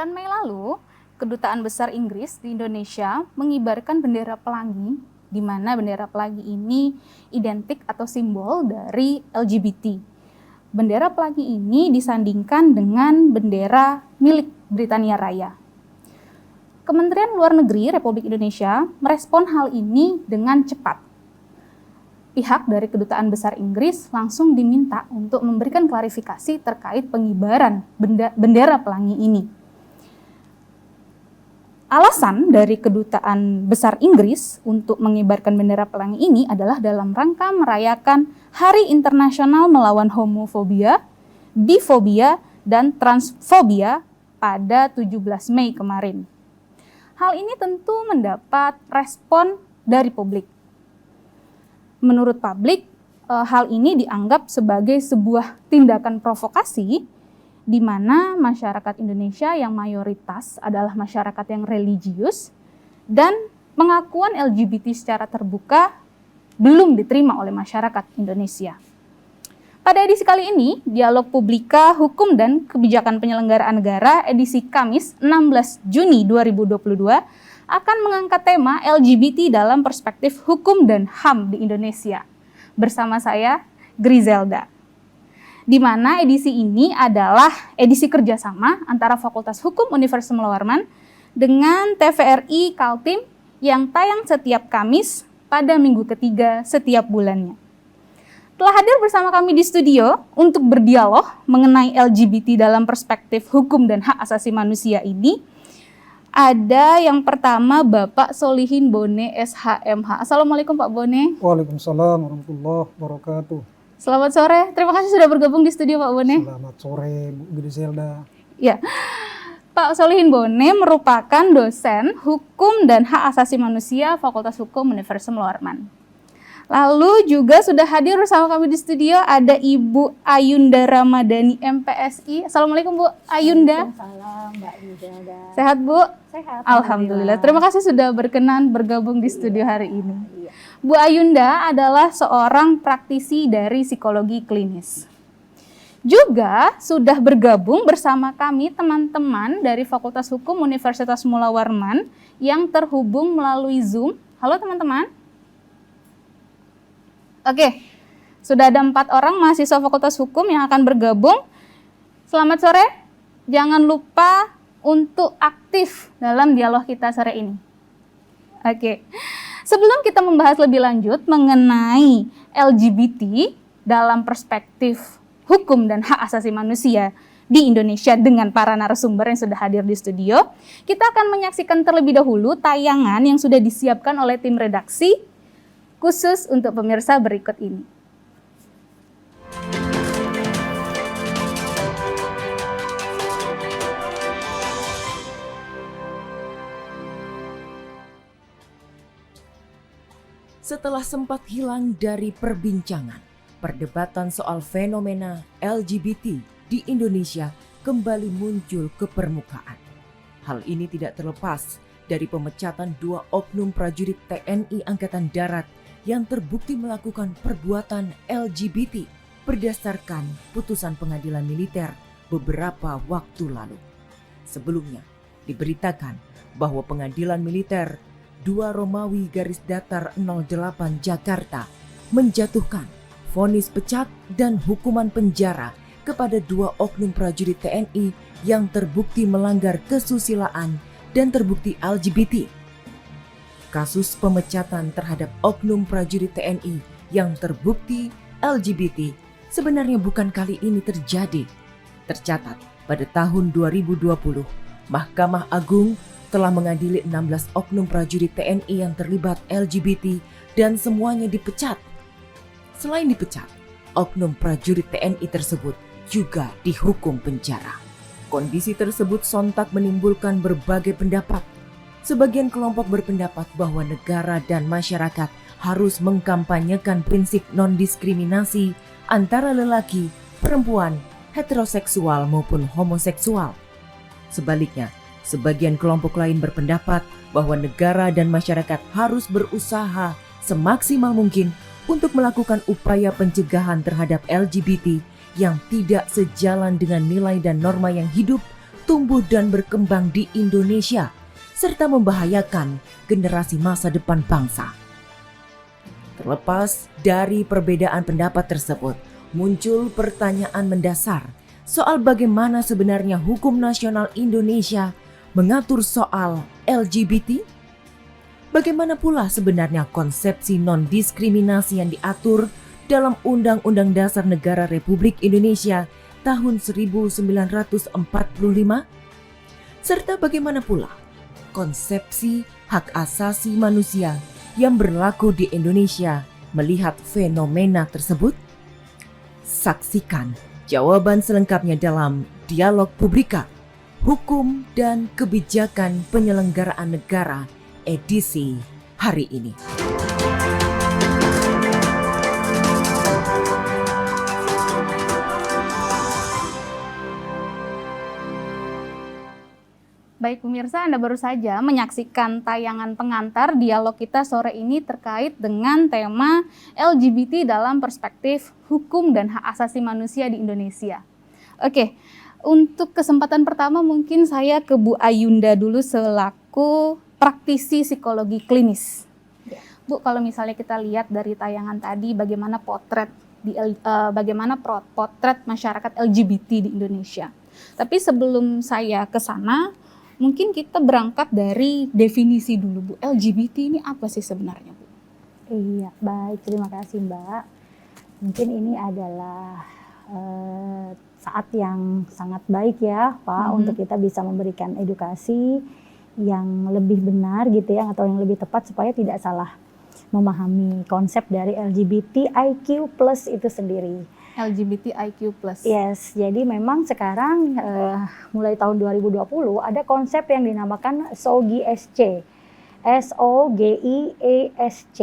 Bulan Mei lalu, Kedutaan Besar Inggris di Indonesia mengibarkan bendera pelangi, di mana bendera pelangi ini identik atau simbol dari LGBT. Bendera pelangi ini disandingkan dengan bendera milik Britania Raya. Kementerian Luar Negeri Republik Indonesia merespon hal ini dengan cepat. Pihak dari Kedutaan Besar Inggris langsung diminta untuk memberikan klarifikasi terkait pengibaran bendera pelangi ini. Alasan dari Kedutaan Besar Inggris untuk mengibarkan bendera pelangi ini adalah dalam rangka merayakan Hari Internasional Melawan Homofobia, Bifobia, dan Transfobia pada 17 Mei kemarin. Hal ini tentu mendapat respon dari publik. Menurut publik, hal ini dianggap sebagai sebuah tindakan provokasi di mana masyarakat Indonesia yang mayoritas adalah masyarakat yang religius dan pengakuan LGBT secara terbuka belum diterima oleh masyarakat Indonesia. Pada edisi kali ini, Dialog Publika Hukum dan Kebijakan Penyelenggaraan Negara edisi Kamis 16 Juni 2022 akan mengangkat tema LGBT dalam perspektif hukum dan HAM di Indonesia. Bersama saya, Griselda. Di mana edisi ini adalah edisi kerjasama antara Fakultas Hukum Universitas Mula Warman dengan TVRI Kaltim yang tayang setiap Kamis pada minggu ketiga setiap bulannya. Telah hadir bersama kami di studio untuk berdialog mengenai LGBT dalam perspektif hukum dan hak asasi manusia ini. Ada yang pertama Bapak Solihin Bone SHMH. Assalamualaikum Pak Bone. Waalaikumsalam warahmatullahi wabarakatuh. Selamat sore, terima kasih sudah bergabung di studio Pak Bone. Selamat sore Bu Griselda. Ya, Pak Solihin Bone merupakan dosen hukum dan hak asasi manusia Fakultas Hukum Universitas Mula Warman. Lalu juga sudah hadir bersama kami di studio ada Ibu Ayunda Ramadhani MPSI. Assalamualaikum Bu Ayunda. Waalaikumsalam Mbak Griselda. Sehat Bu? Sehat. Alhamdulillah. Terima kasih sudah berkenan bergabung di studio hari ini. Iya. Bu Ayunda adalah seorang praktisi dari psikologi klinis. Juga sudah bergabung bersama kami teman-teman dari Fakultas Hukum Universitas Mula Warman yang terhubung melalui Zoom. Halo teman-teman. Oke, sudah ada 4 orang mahasiswa Fakultas Hukum yang akan bergabung. Selamat sore. Jangan lupa untuk aktif dalam dialog kita sore ini. Oke. Sebelum kita membahas lebih lanjut mengenai LGBT dalam perspektif hukum dan hak asasi manusia di Indonesia dengan para narasumber yang sudah hadir di studio, kita akan menyaksikan terlebih dahulu tayangan yang sudah disiapkan oleh tim redaksi khusus untuk pemirsa berikut ini. Setelah sempat hilang dari perbincangan, perdebatan soal fenomena LGBT di Indonesia kembali muncul ke permukaan. Hal ini tidak terlepas dari pemecatan 2 oknum prajurit TNI Angkatan Darat yang terbukti melakukan perbuatan LGBT berdasarkan putusan pengadilan militer beberapa waktu lalu. Sebelumnya, diberitakan bahwa pengadilan militer 2 Romawi garis datar 08 Jakarta menjatuhkan vonis pecat dan hukuman penjara kepada 2 oknum prajurit TNI yang terbukti melanggar kesusilaan dan terbukti LGBT. Kasus pemecatan terhadap oknum prajurit TNI yang terbukti LGBT sebenarnya bukan kali ini terjadi. Tercatat pada tahun 2020, Mahkamah Agung telah mengadili 16 oknum prajurit TNI yang terlibat LGBT dan semuanya dipecat. Selain dipecat, oknum prajurit TNI tersebut juga dihukum penjara. Kondisi tersebut sontak menimbulkan berbagai pendapat. Sebagian kelompok berpendapat bahwa negara dan masyarakat harus mengkampanyekan prinsip non-diskriminasi antara lelaki, perempuan, heteroseksual maupun homoseksual. Sebaliknya, sebagian kelompok lain berpendapat bahwa negara dan masyarakat harus berusaha semaksimal mungkin untuk melakukan upaya pencegahan terhadap LGBT yang tidak sejalan dengan nilai dan norma yang hidup, tumbuh dan berkembang di Indonesia, serta membahayakan generasi masa depan bangsa. Terlepas dari perbedaan pendapat tersebut, muncul pertanyaan mendasar soal bagaimana sebenarnya hukum nasional Indonesia mengatur soal LGBT. Bagaimana pula sebenarnya konsepsi non-diskriminasi yang diatur dalam Undang-Undang Dasar Negara Republik Indonesia tahun 1945? Serta bagaimana pula konsepsi hak asasi manusia yang berlaku di Indonesia melihat fenomena tersebut? Saksikan jawaban selengkapnya dalam Dialog Publika, Hukum dan Kebijakan Penyelenggaraan Negara edisi hari ini. Baik pemirsa, Anda baru saja menyaksikan tayangan pengantar dialog kita sore ini terkait dengan tema LGBT dalam perspektif hukum dan hak asasi manusia di Indonesia. Oke, untuk kesempatan pertama mungkin saya ke Bu Ayunda dulu selaku praktisi psikologi klinis. Bu, kalau misalnya kita lihat dari tayangan tadi bagaimana potret masyarakat LGBT di Indonesia. Tapi sebelum saya ke sana, mungkin kita berangkat dari definisi dulu, Bu. LGBT ini apa sih sebenarnya, Bu? Iya, baik. Terima kasih, Mbak. Mungkin ini adalah saat yang sangat baik ya, Pak, untuk kita bisa memberikan edukasi yang lebih benar gitu ya, atau yang lebih tepat supaya tidak salah memahami konsep dari LGBTIQ+ itu sendiri. LGBTIQ+. Yes, jadi memang sekarang mulai tahun 2020 ada konsep yang dinamakan SOGIESC. SOGIESC.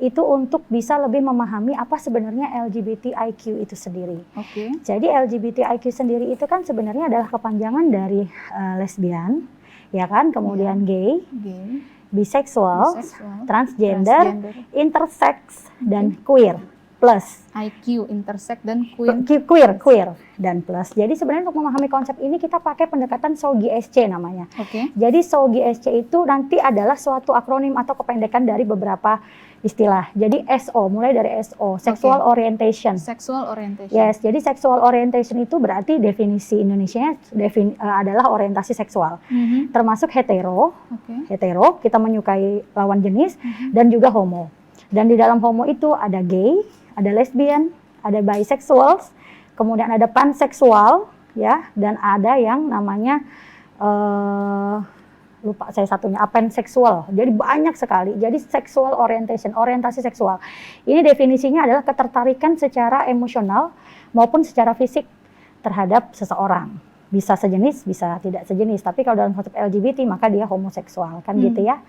Itu untuk bisa lebih memahami apa sebenarnya LGBTIQ itu sendiri. Oke. Jadi LGBTIQ sendiri itu kan sebenarnya adalah kepanjangan dari lesbian, ya kan, kemudian gay, bisexual, transgender, intersex, dan queer. Plus IQ, intersex, dan queer. Queer dan plus. Jadi sebenarnya untuk memahami konsep ini kita pakai pendekatan SOGIESC namanya. Oke. Jadi SOGIESC itu nanti adalah suatu akronim atau kependekan dari beberapa istilah. Jadi SO, mulai dari SO, sexual orientation. Sexual orientation. Yes, jadi sexual orientation itu berarti definisi Indonesianya adalah orientasi seksual. Termasuk hetero, kita menyukai lawan jenis, dan juga homo. Dan di dalam homo itu ada gay, ada lesbian, ada bisexual, kemudian ada panseksual, ya, dan ada yang namanya lupa saya satunya, apanseksual. Jadi banyak sekali. Jadi sexual orientation, orientasi seksual. Ini definisinya adalah ketertarikan secara emosional maupun secara fisik terhadap seseorang. Bisa sejenis, bisa tidak sejenis. Tapi kalau dalam konsep LGBT maka dia homoseksual, kan gitu ya.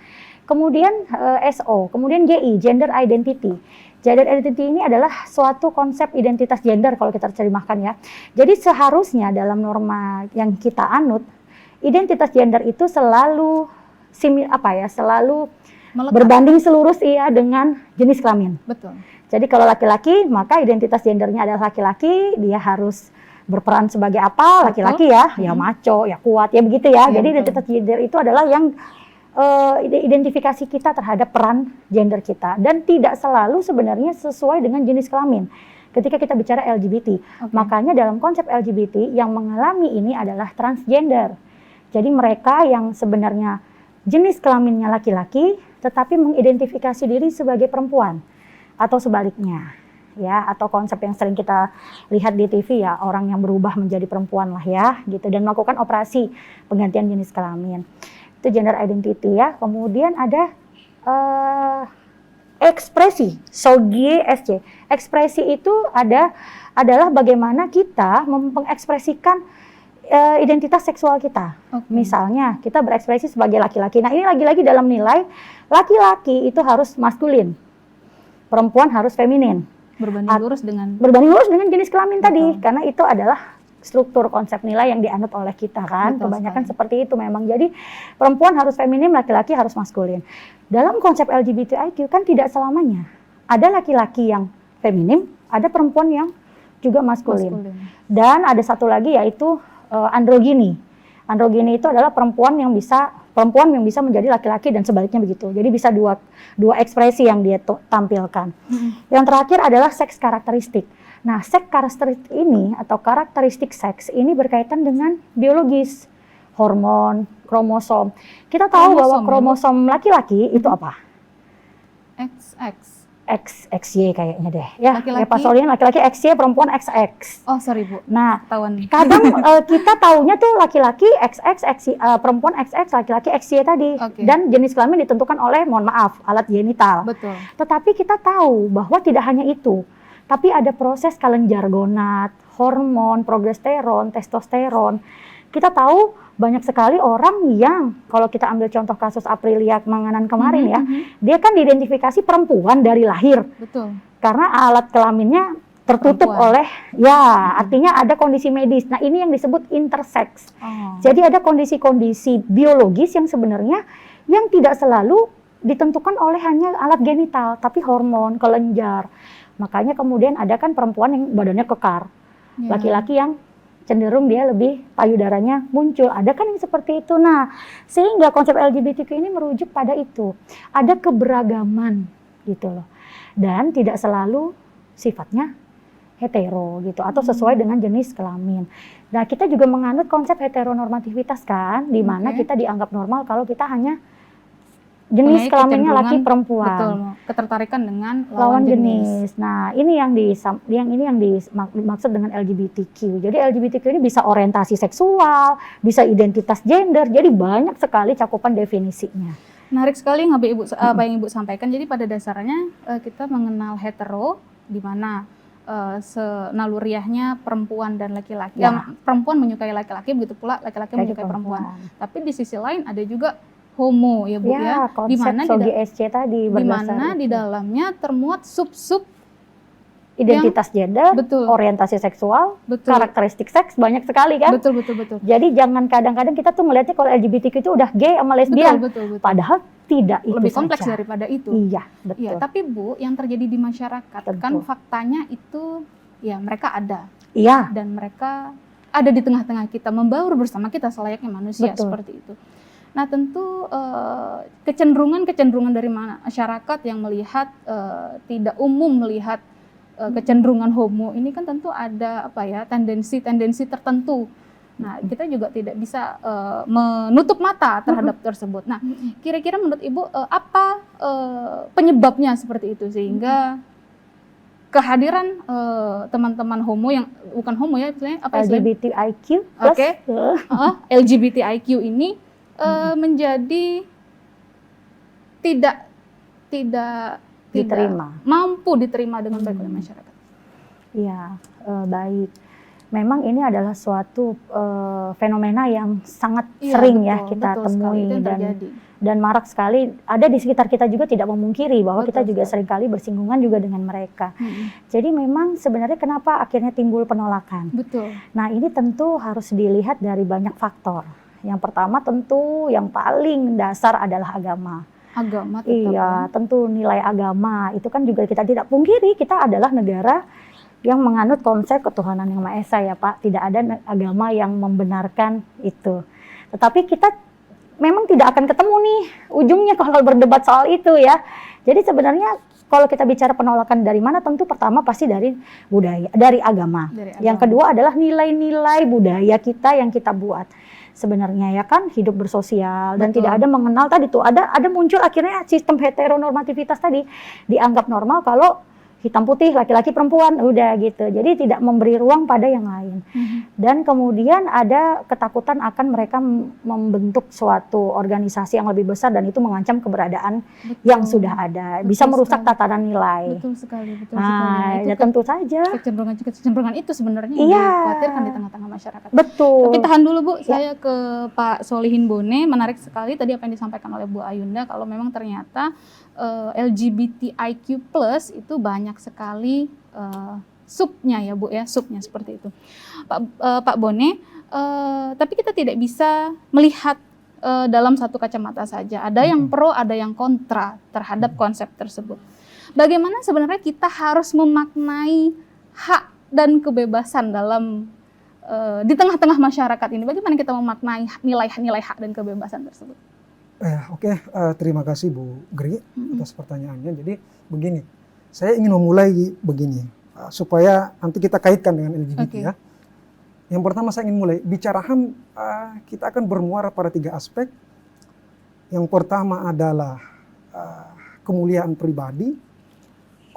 Kemudian SO, kemudian GI, gender identity. Gender identity ini adalah suatu konsep identitas gender kalau kita terjemahkan ya. Jadi seharusnya dalam norma yang kita anut, identitas gender itu selalu selalu Melekat. berbanding selurus dengan jenis kelamin. Betul. Jadi kalau laki-laki maka identitas gendernya adalah laki-laki, dia harus berperan sebagai apa? Laki-laki ya, ya maco, ya kuat, ya begitu ya. Ya, jadi betul. identitas gender itu adalah yang identifikasi kita terhadap peran gender kita, dan tidak selalu sebenarnya sesuai dengan jenis kelamin ketika kita bicara LGBT. Makanya dalam konsep LGBT yang mengalami ini adalah transgender. Jadi mereka yang sebenarnya jenis kelaminnya laki-laki tetapi mengidentifikasi diri sebagai perempuan atau sebaliknya. Ya, atau konsep yang sering kita lihat di TV ya, orang yang berubah menjadi perempuan lah ya gitu, dan melakukan operasi penggantian jenis kelamin. Itu gender identity ya. Kemudian ada ekspresi, SOGIESC. Ekspresi itu adalah bagaimana kita mengekspresikan identitas seksual kita. Misalnya kita berekspresi sebagai laki-laki. Nah, ini lagi-lagi dalam nilai laki-laki itu harus maskulin, perempuan harus feminin. Berbanding lurus dengan jenis kelamin tadi, karena itu adalah struktur konsep nilai yang dianut oleh kita kan. Betul Kebanyakan sekali. seperti itu memang. Jadi perempuan harus feminim, laki-laki harus maskulin. Dalam konsep LGBTIQ kan tidak selamanya. Ada laki-laki yang feminim, ada perempuan yang juga maskulin. Dan ada satu lagi yaitu androgini. Androgini itu adalah perempuan yang bisa menjadi laki-laki dan sebaliknya begitu. Jadi bisa dua ekspresi yang dia tampilkan. Yang terakhir adalah seks karakteristik. Nah, seks karakteristik ini atau karakteristik seks ini berkaitan dengan biologis, hormon, kromosom. Kita tahu bahwa kromosom laki-laki itu apa? XX. XY kayaknya deh. Ya, Laki-laki. Pak Solihin laki-laki XY, perempuan XX. Oh, sorry Bu. Nah, Ketahuan nih. kadang kita taunya tuh laki-laki XX, perempuan XX, laki-laki XY tadi. Oke. Dan jenis kelamin ditentukan oleh, mohon maaf, alat genital. Betul. Tetapi kita tahu bahwa tidak hanya itu. Tapi ada proses kelenjar gonad, hormon, progesteron, testosteron. Kita tahu banyak sekali orang yang, kalau kita ambil contoh kasus Aprilia Manganan kemarin ya, dia kan diidentifikasi perempuan dari lahir. Betul. Karena alat kelaminnya tertutup Perempuan. oleh, artinya ada kondisi medis. Nah, ini yang disebut intersex. Oh. Jadi ada kondisi-kondisi biologis yang sebenarnya yang tidak selalu ditentukan oleh hanya alat genital, tapi hormon, kelenjar. Makanya kemudian ada kan perempuan yang badannya kekar, Ya. laki-laki yang cenderung dia lebih payudaranya muncul. Ada kan yang seperti itu. Nah, sehingga konsep LGBTQ ini merujuk pada itu. Ada keberagaman gitu loh. Dan tidak selalu sifatnya hetero gitu atau sesuai dengan jenis kelamin. Nah, kita juga menganut konsep heteronormativitas kan, di mana kita dianggap normal kalau kita hanya jenis Punya kelaminnya kecenderungan, laki perempuan. Betul, ketertarikan dengan Lawan jenis. Nah, ini yang dimaksud dengan LGBTQ. Jadi LGBTQ ini bisa orientasi seksual, bisa identitas gender. Jadi banyak sekali cakupan definisinya. Menarik sekali apa yang Ibu sampaikan. Jadi pada dasarnya kita mengenal hetero di mana senaluriahnya perempuan dan laki-laki. Ya. Yang perempuan menyukai laki-laki, begitu pula laki-laki menyukai perempuan. Tapi di sisi lain ada juga homo ya Bu ya. Konsep Dimana SOGSC tadi dimana di itu. dalamnya termuat sub-sub Identitas gender, betul. orientasi seksual, Betul. karakteristik seks banyak sekali kan. Betul. Jadi jangan kadang-kadang kita tuh melihatnya kalau LGBTQ itu udah gay sama lesbian. Betul. Padahal tidak itu Lebih kompleks saja. daripada itu. Iya, betul. Iya, tapi Bu, yang terjadi di masyarakat Tentu. kan faktanya itu ya mereka ada Iya, dan mereka ada di tengah-tengah kita, membaur bersama kita selayaknya manusia. Betul. Seperti itu. Nah, tentu kecenderungan dari masyarakat yang melihat tidak umum melihat kecenderungan homo ini kan tentu ada tendensi tertentu. Nah, kita juga tidak bisa menutup mata terhadap tersebut. Nah, kira-kira menurut Ibu apa penyebabnya seperti itu sehingga kehadiran teman-teman homo yang bukan homo ya, istilahnya apa istilahnya? LGBTIQ plus Oke. LGBTIQ ini menjadi tidak diterima. mampu diterima dengan baik oleh masyarakat. Iya, baik. Memang ini adalah suatu fenomena yang sangat sering ya kita temui dan marak sekali. Ada di sekitar kita juga, tidak memungkiri bahwa kita juga seringkali bersinggungan juga dengan mereka. Jadi memang sebenarnya kenapa akhirnya timbul penolakan? Betul. Nah, ini tentu harus dilihat dari banyak faktor. Yang pertama tentu yang paling dasar adalah agama. Agama tetap. Iya, tentu nilai agama itu kan juga kita tidak pungkiri, kita adalah negara yang menganut konsep ketuhanan yang Maha Esa ya Pak. Tidak ada agama yang membenarkan itu. Tetapi kita memang tidak akan ketemu nih ujungnya kalau berdebat soal itu ya. Jadi sebenarnya kalau kita bicara penolakan dari mana, tentu pertama pasti dari budaya, dari agama. Yang kedua adalah nilai-nilai budaya kita yang kita buat. Sebenarnya ya kan hidup bersosial dan tidak ada mengenal tadi tuh ada muncul akhirnya sistem heteronormativitas tadi dianggap normal kalau hitam putih, laki-laki perempuan, udah gitu. Jadi tidak memberi ruang pada yang lain. Dan kemudian ada ketakutan akan mereka membentuk suatu organisasi yang lebih besar dan itu mengancam keberadaan yang sudah ada. Bisa merusak tatanan nilai. Betul sekali. Nah, ya tentu saja. Kecenderungan itu sebenarnya yang dikhawatirkan di tengah-tengah masyarakat. Betul. Tapi tahan dulu Bu, saya ke Pak Solihin Bone. Menarik sekali tadi apa yang disampaikan oleh Bu Ayunda, kalau memang ternyata LGBTIQ+ itu banyak sekali subnya ya Bu ya, subnya seperti itu. Pak Bone, tapi kita tidak bisa melihat dalam satu kacamata saja. Ada yang pro, ada yang kontra terhadap konsep tersebut. Bagaimana sebenarnya kita harus memaknai hak dan kebebasan dalam di tengah-tengah masyarakat ini, bagaimana kita memaknai nilai-nilai hak dan kebebasan tersebut? Oke, terima kasih Bu Gri atas pertanyaannya. Jadi begini, saya ingin memulai begini, supaya nanti kita kaitkan dengan LGBT ya. Yang pertama saya ingin mulai, bicara HAM kita akan bermuara pada 3 aspek. Yang pertama adalah kemuliaan pribadi,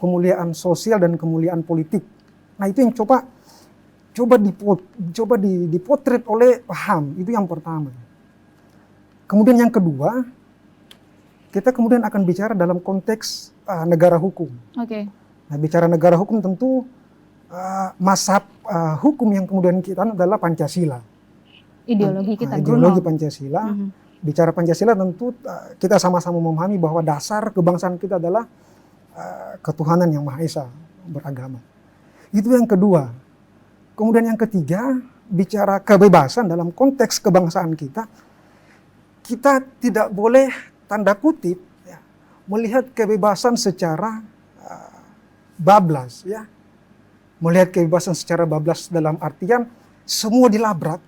kemuliaan sosial, dan kemuliaan politik. Nah itu yang coba dipotret oleh HAM, itu yang pertama. Kemudian yang kedua, kita kemudian akan bicara dalam konteks negara hukum. Nah, bicara negara hukum tentu mazhab hukum yang kemudian kita adalah Pancasila. Ideologi kita, ideologi Pancasila. Bicara Pancasila tentu kita sama-sama memahami bahwa dasar kebangsaan kita adalah ketuhanan yang Maha Esa, beragama. Itu yang kedua. Kemudian yang ketiga, bicara kebebasan dalam konteks kebangsaan kita tidak boleh tanda kutip ya, melihat kebebasan secara bablas ya. Melihat kebebasan secara bablas dalam artian semua dilabrak,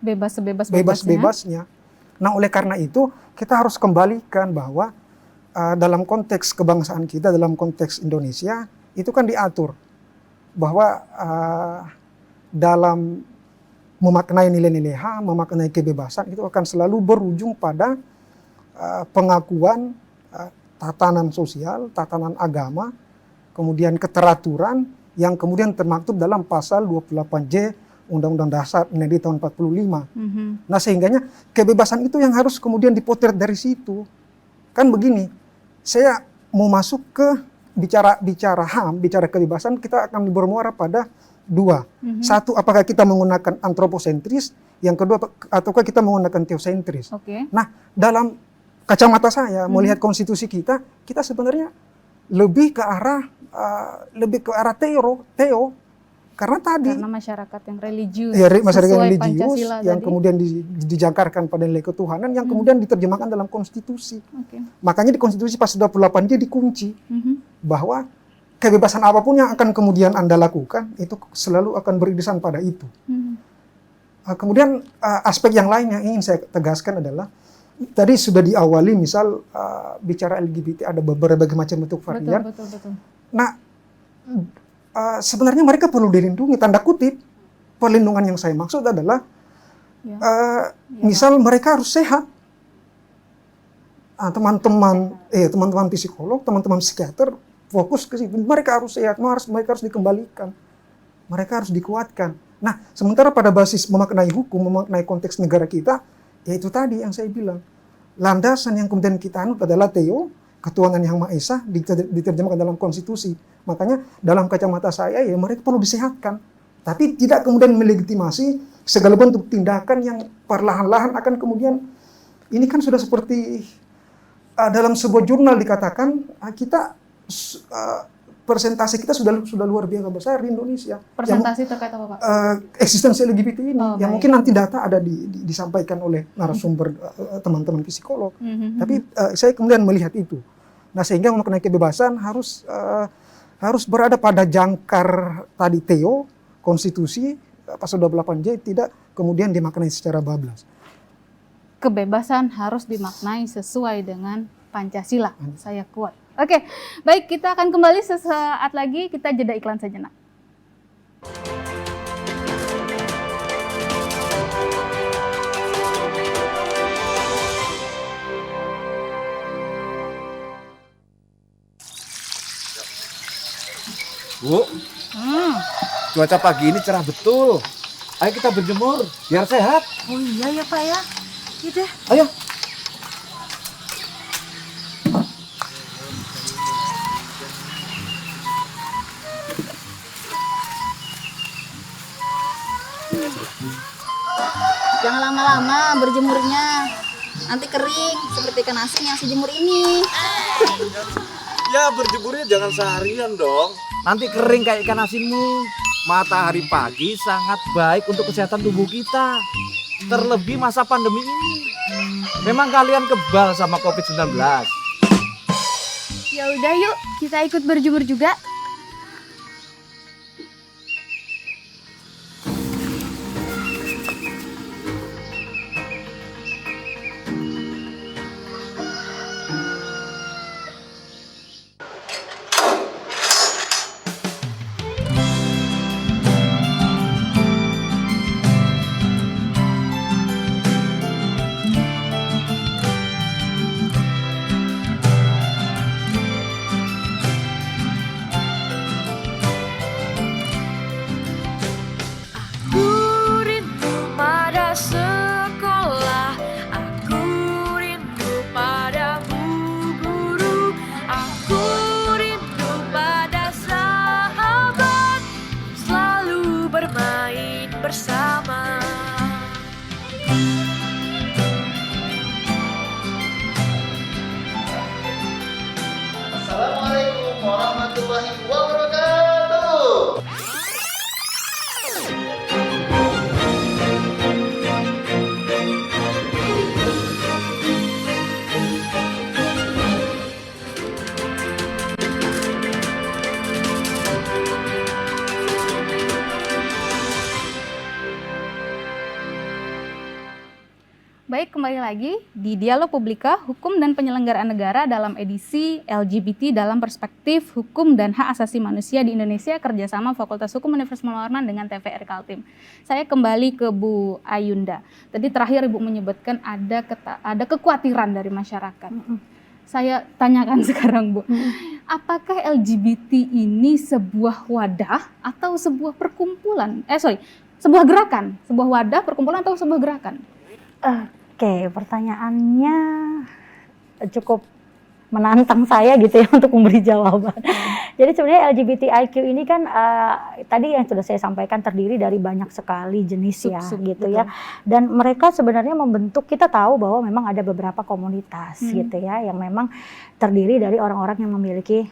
bebas sebebas-bebasnya. Nah, oleh karena itu kita harus kembalikan bahwa dalam konteks kebangsaan kita, dalam konteks Indonesia itu kan diatur bahwa dalam memaknai nilai-nilai HAM, memaknai kebebasan itu akan selalu berujung pada pengakuan tatanan sosial, tatanan agama, kemudian keteraturan yang kemudian termaktub dalam pasal 28J Undang-Undang Dasar NED tahun 45. Nah sehingganya kebebasan itu yang harus kemudian dipotret dari situ. Kan begini, saya mau masuk ke bicara HAM, bicara kebebasan, kita akan bermuara pada 2. Satu, apakah kita menggunakan antroposentris, yang kedua, ataukah kita menggunakan teosentris. Nah, dalam kacamata saya melihat konstitusi kita sebenarnya lebih ke arah teo, karena masyarakat yang religius, masyarakat yang religius yang tadi kemudian dijangkarkan pada nilai ketuhanan yang kemudian diterjemahkan dalam konstitusi. Makanya di konstitusi pasal 28 dia dikunci bahwa kebebasan apapun yang akan kemudian Anda lakukan itu selalu akan beririsan pada itu. Kemudian aspek yang lain yang ingin saya tegaskan adalah tadi sudah diawali misal bicara LGBT ada berbagai macam bentuk varian. Betul. Nah, sebenarnya mereka perlu dilindungi, tanda kutip. Perlindungan yang saya maksud adalah misal mereka harus sehat. Teman-teman psikolog, teman-teman psikiater fokus ke situ. Mereka harus sehat, mereka harus dikembalikan. Mereka harus dikuatkan. Nah, sementara pada basis memaknai hukum, memaknai konteks negara kita, yaitu tadi yang saya bilang. Landasan yang kemudian kita anut adalah teo, ketuhanan yang Maha Esa, diterjemahkan dalam konstitusi. Makanya dalam kacamata saya ya mereka perlu disehatkan. Tapi tidak kemudian melegitimasi segala bentuk tindakan yang perlahan-lahan akan kemudian, ini kan sudah seperti dalam sebuah jurnal dikatakan, kita persentase kita sudah luar biasa besar di Indonesia. Persentase terkait apa Pak? Eksistensi LGBT ini, yang mungkin nanti data ada disampaikan oleh narasumber teman-teman psikolog. Tapi saya kemudian melihat itu. Nah sehingga mengenai kebebasan harus berada pada jangkar tadi teo, konstitusi, pasal 28J tidak kemudian dimaknai secara bablas. Kebebasan harus dimaknai sesuai dengan Pancasila. Saya kuat. Oke, baik, kita akan kembali sesaat lagi, kita jeda iklan sejenak. Bu, cuaca pagi ini cerah betul. Ayo kita berjemur, biar sehat. Oh iya ya Pak ya. Yaudah. Ayo. Jangan lama-lama berjemurnya. Nanti kering seperti ikan asin yang sejemur ini. Ya berjemurnya jangan seharian dong. Nanti kering kayak ikan asinmu. Matahari pagi sangat baik untuk kesehatan tubuh kita. Terlebih masa pandemi ini. Memang kalian kebal sama COVID-19. Ya udah yuk, kita ikut berjemur juga. bersama. Assalamualaikum warahmatullahi wabarakatuh. Baik, kembali lagi di Dialog Publika Hukum dan Penyelenggaraan Negara dalam edisi LGBT dalam Perspektif Hukum dan Hak Asasi Manusia di Indonesia kerjasama Fakultas Hukum Universitas Maulana dengan TVRI Kaltim. Saya kembali ke Bu Ayunda. Tadi terakhir Ibu menyebutkan ada kekhawatiran dari masyarakat. Saya tanyakan sekarang, Bu, apakah LGBT ini sebuah wadah atau sebuah perkumpulan? Sebuah gerakan, sebuah wadah, perkumpulan atau sebuah gerakan? Oke, pertanyaannya cukup menantang saya gitu ya untuk memberi jawaban. Jadi sebenarnya LGBTIQ ini kan tadi yang sudah saya sampaikan terdiri dari banyak sekali jenis ya gitu ya. Dan mereka sebenarnya membentuk, kita tahu bahwa memang ada beberapa komunitas gitu ya yang memang terdiri dari orang-orang yang memiliki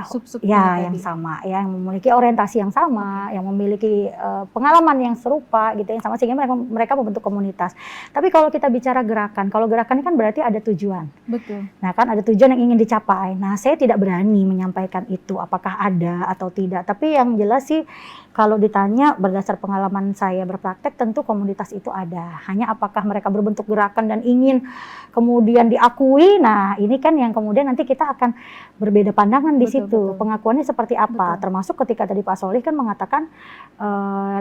Sub-sub yang sama, yang memiliki orientasi yang sama, yang memiliki pengalaman yang serupa gitu yang sama, sehingga mereka membentuk komunitas. Tapi kalau kita bicara gerakan, kalau gerakan ini kan berarti ada tujuan. Betul. Nah kan ada tujuan yang ingin dicapai. Nah saya tidak berani menyampaikan itu apakah ada atau tidak. Tapi yang jelas sih kalau ditanya berdasar pengalaman saya berpraktek, tentu komunitas itu ada. Hanya apakah mereka berbentuk gerakan dan ingin kemudian diakui, nah ini kan yang kemudian nanti kita akan berbeda pandangan di situ. Betul. Pengakuannya seperti apa? Betul. Termasuk ketika tadi Pak Solih kan mengatakan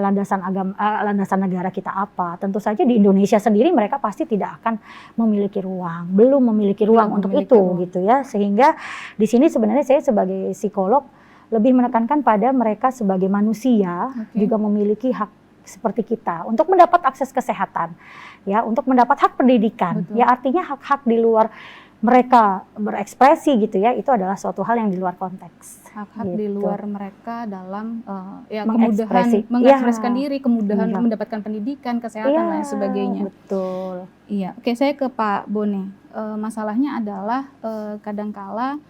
landasan negara kita apa. Tentu saja di Indonesia sendiri mereka pasti tidak akan memiliki ruang, belum memiliki ruang untuk itu gitu ya. Sehingga di sini sebenarnya saya sebagai psikolog lebih menekankan pada mereka sebagai manusia juga memiliki hak seperti kita untuk mendapat akses kesehatan, ya, untuk mendapat hak pendidikan. Betul. Ya artinya hak-hak di luar mereka berekspresi gitu ya, itu adalah suatu hal yang di luar konteks. Hak-hak gitu. di luar mereka dalam Mengekspresi. kemudahan mengekspresikan diri, kemudahan mendapatkan pendidikan, kesehatan dan lain sebagainya. Betul. Iya, oke, saya ke Pak Bone. Masalahnya adalah kadangkala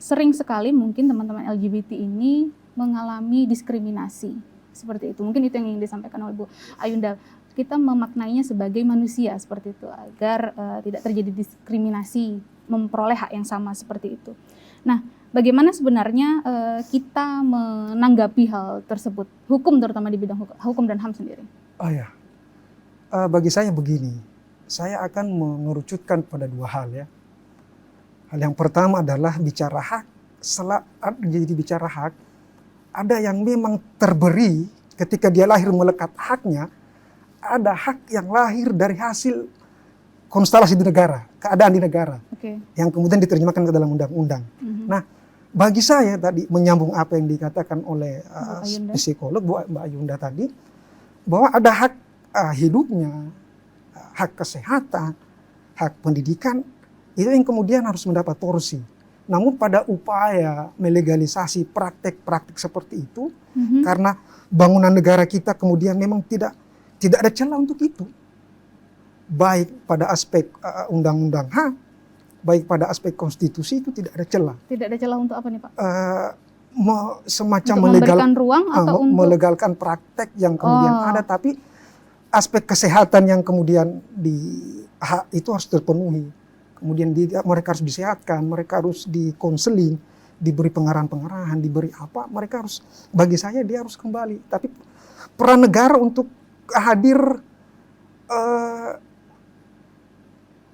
sering sekali mungkin teman-teman LGBT ini mengalami diskriminasi seperti itu. Mungkin itu yang ingin disampaikan oleh Bu Ayunda. Kita memaknainya sebagai manusia seperti itu agar tidak terjadi diskriminasi, memperoleh hak yang sama seperti itu. Nah, bagaimana sebenarnya kita menanggapi hal tersebut? Hukum terutama di bidang hukum dan HAM sendiri. Bagi saya begini, saya akan mengerucutkan pada dua hal ya. Hal yang pertama adalah bicara hak. Jadi bicara hak, ada yang memang terberi ketika dia lahir melekat haknya, ada hak yang lahir dari hasil konstelasi di negara, keadaan di negara, yang kemudian diterjemahkan ke dalam undang-undang. Nah, bagi saya tadi menyambung apa yang dikatakan oleh psikolog Mbak Ayunda tadi, bahwa ada hak hidupnya, hak kesehatan, hak pendidikan, itu yang kemudian harus mendapat porsi. Namun pada upaya melegalisasi praktek-praktek seperti itu, karena bangunan negara kita kemudian memang tidak ada celah untuk itu. Baik pada aspek undang-undang HAM, baik pada aspek konstitusi itu tidak ada celah. Tidak ada celah untuk apa nih Pak? Semacam memberikan ruang atau untuk melegalkan praktek yang kemudian ada, tapi aspek kesehatan yang kemudian itu harus terpenuhi. Kemudian mereka harus disehatkan, mereka harus dikonseling, diberi pengarahan-pengarahan, diberi apa, mereka harus, bagi saya dia harus kembali. Tapi peran negara untuk hadir